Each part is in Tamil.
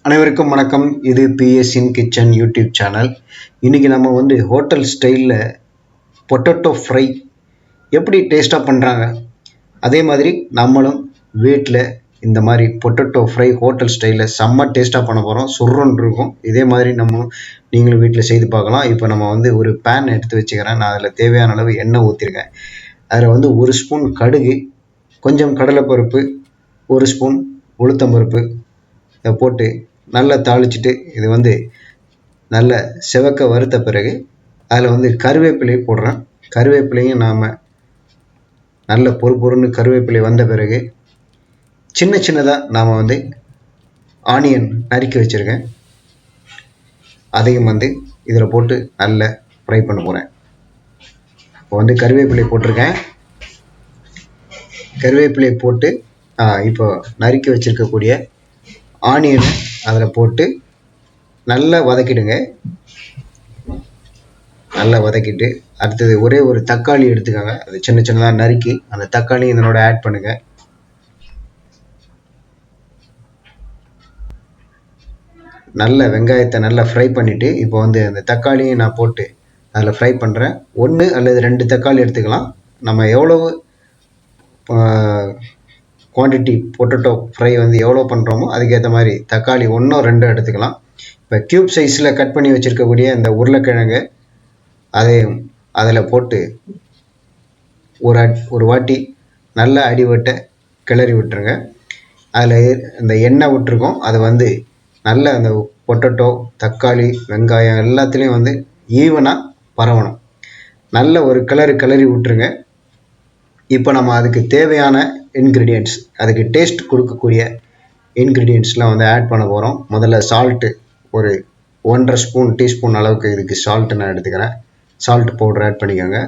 அனைவருக்கும் வணக்கம். இது PS இன் கிச்சன் யூடியூப் சேனல். இன்றைக்கி நம்ம ஹோட்டல் ஸ்டைலில் பொட்டேட்டோ ஃப்ரை எப்படி டேஸ்ட்டாக பண்ணுறாங்க, அதே மாதிரி நம்மளும் வீட்டில் இந்த மாதிரி பொட்டேட்டோ ஃப்ரை ஹோட்டல் ஸ்டைலில் செம்ம டேஸ்ட்டாக பண்ண போகிறோம். சுருன்னு இருக்கும். இதே மாதிரி நீங்களும் வீட்டில் செய்து பார்க்கலாம். இப்போ நம்ம ஒரு பேன் எடுத்து வச்சுக்கிறேன். நான் அதில் தேவையான அளவு எண்ணெய் ஊற்றிருக்கேன். அதில் 1 ஸ்பூன் கடுகு, கொஞ்சம் கடலைப்பருப்பு, 1 ஸ்பூன் உளுத்தம்பருப்பு இதை போட்டு நல்லா தாளிச்சிட்டு இது நல்ல செவக்க வறுத்த பிறகு அதில் கருவேப்பிலை போடுறேன். கருவேப்பிலையும் நாம் நல்ல பொறுன்னு கருவேப்பிலை வந்த பிறகு சின்ன சின்னதாக நாம் ஆனியன் நறுக்கி வச்சுருக்கேன். அதையும் இதில் போட்டு நல்லா ஃப்ரை பண்ண போகிறேன். இப்போ கருவேப்பிலை போட்டிருக்கேன். கருவேப்பிலை போட்டு இப்போ நறுக்கி வச்சுருக்கக்கூடிய ஆனியன் அதில் போட்டு நல்லா வதக்கிடுங்க. நல்லா வதக்கிட்டு அடுத்தது ஒரே ஒரு தக்காளி எடுத்துக்கோங்க. அது சின்ன சின்னதாக நறுக்கி அந்த தக்காளி இதனோட ஆட் பண்ணுங்க. நல்ல வெங்காயத்தை நல்லா ஃப்ரை பண்ணிவிட்டு இப்போ அந்த தக்காளியை நான் போட்டு அதில் ஃப்ரை பண்ணுறேன். 1 அல்லது 2 தக்காளி எடுத்துக்கலாம். நம்ம எவ்வளவு குவான்டிட்டி பொட்டேட்டோ ஃப்ரை எவ்வளோ பண்ணுறோமோ அதுக்கேற்ற மாதிரி தக்காளி 1 2 எடுத்துக்கலாம். இப்போ க்யூப் சைஸில் கட் பண்ணி வச்சுருக்கக்கூடிய இந்த உருளைக்கிழங்கு அதையும் அதில் போட்டு ஒரு வாட்டி நல்லா அடிவட்ட கிளறி விட்டுருங்க. அதில் இந்த எண்ணெய் விட்டுருக்கோம். அது நல்ல அந்த பொட்டேட்டோ, தக்காளி, வெங்காயம் எல்லாத்துலேயும் ஈவனாக பரவணும். நல்ல ஒரு கிளறி விட்டுருங்க. இப்போ நம்ம அதுக்கு தேவையான இன்க்ரீடியன்ட்ஸ், அதுக்கு டேஸ்ட் கொடுக்கக்கூடிய இன்க்ரீடியன்ட்ஸ்லாம் ஆட் பண்ண போகிறோம். முதல்ல சால்ட்டு ஒரு 1.5 டீஸ்பூன் அளவுக்கு இதுக்கு சால்ட்டு நான் எடுத்துக்கிறேன். சால்ட் பவுடர் ஆட் பண்ணிக்கோங்க.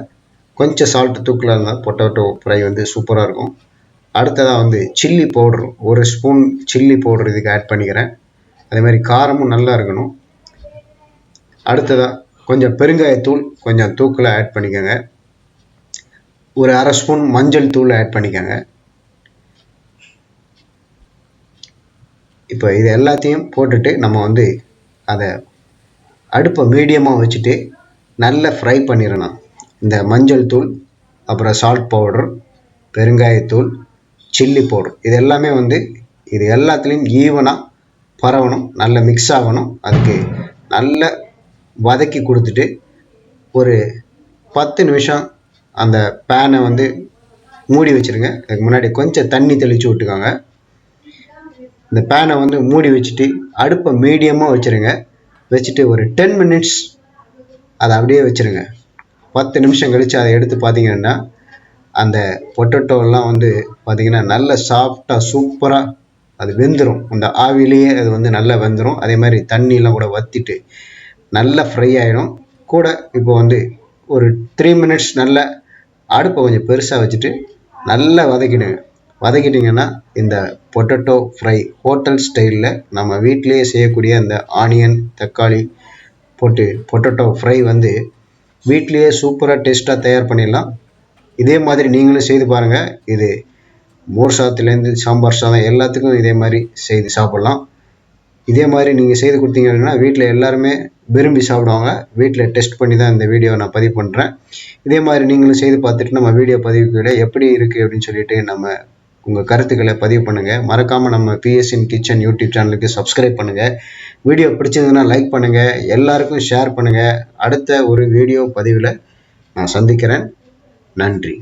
கொஞ்சம் சால்ட்டு தூக்கில் இருந்தால் பொட்டேட்டோ ஃப்ரை சூப்பராக இருக்கும். அடுத்ததாக chilli powder 1 spoon chilli powder இதுக்கு ஆட் பண்ணிக்கிறேன். அதே மாதிரி காரமும் நல்லா இருக்கணும். அடுத்ததாக கொஞ்சம் பெருங்காயத்தூள் கொஞ்சம் தூக்கில் ஆட் பண்ணிக்கோங்க. ஒரு 1/2 ஸ்பூன் மஞ்சள் தூள் ஆட் பண்ணிக்கோங்க. இப்போ இது எல்லாத்தையும் போட்டுட்டு நம்ம அதை அடுப்பை மீடியமாக வச்சுட்டு நல்லா ஃப்ரை பண்ணிடணும். இந்த மஞ்சள் தூள், அப்புறம் சால்ட் பவுடர், பெருங்காயத்தூள், சில்லி பவுடர் இது எல்லாமே இது எல்லாத்துலேயும் ஈவனாக பரவணும், நல்ல மிக்ஸ் ஆகணும். அதுக்கு நல்ல வதக்கி கொடுத்துட்டு ஒரு 10 நிமிஷம் அந்த பேனை மூடி வச்சுருங்க. அதுக்கு முன்னாடி கொஞ்சம் தண்ணி தெளித்து விட்டுக்கோங்க. இந்த பேனை மூடி வச்சுட்டு அடுப்பை மீடியமாக வச்சுருங்க. வச்சுட்டு ஒரு 10 மினிட்ஸ் அதை அப்படியே வச்சுருங்க. 10 நிமிஷம் கழித்து அதை எடுத்து பார்த்தீங்கன்னா அந்த பொட்டேட்டோலாம் பார்த்திங்கன்னா நல்ல சாஃப்டாக சூப்பராக அது வெந்துடும். அந்த ஆவிலேயே அது நல்லா வெந்துடும். அதே மாதிரி தண்ணியெலாம் கூட வற்றிட்டு நல்லா ஃப்ரை ஆகிடும் கூட. இப்போ ஒரு 3 மினிட்ஸ் நல்லா அடுப்பை கொஞ்சம் பெருசாக வச்சுட்டு நல்லா வதக்கிட்டிங்கன்னா இந்த பொட்டேட்டோ ஃப்ரை ஹோட்டல் ஸ்டைலில் நம்ம வீட்டிலேயே செய்யக்கூடிய அந்த ஆனியன், தக்காளி போட்டு பொட்டேட்டோ ஃப்ரை வீட்டிலேயே சூப்பராக டேஸ்ட்டாக தயார் பண்ணிடலாம். இதே மாதிரி நீங்களும் செய்து பாருங்கள். இது மோர் சாதத்துலேருந்து சாம்பார் சாதம் எல்லாத்துக்கும் இதே மாதிரி செய்து சாப்பிட்லாம். இதே மாதிரி நீங்கள் செய்து கொடுத்தீங்கன்னா வீட்டில் எல்லாருமே விரும்பி சாப்பிடுவாங்க. வீட்டில் டெஸ்ட் பண்ணி தான் இந்த வீடியோவை நான் பதிவு பண்ணுறேன். இதே மாதிரி நீங்களும் செய்து பார்த்துட்டு நம்ம வீடியோ பதிவுக்கு எப்படி இருக்குது அப்படின்னு சொல்லிட்டு நம்ம உங்கள் கருத்துக்களை பதிவு பண்ணுங்கள். மறக்காமல் நம்ம PS இன் கிச்சன் யூடியூப் சேனலுக்கு சப்ஸ்கிரைப் பண்ணுங்கள். வீடியோ பிடிச்சதுன்னா லைக் பண்ணுங்கள், எல்லாருக்கும் ஷேர் பண்ணுங்கள். அடுத்த ஒரு வீடியோ பதிவில் நான் சந்திக்கிறேன். நன்றி.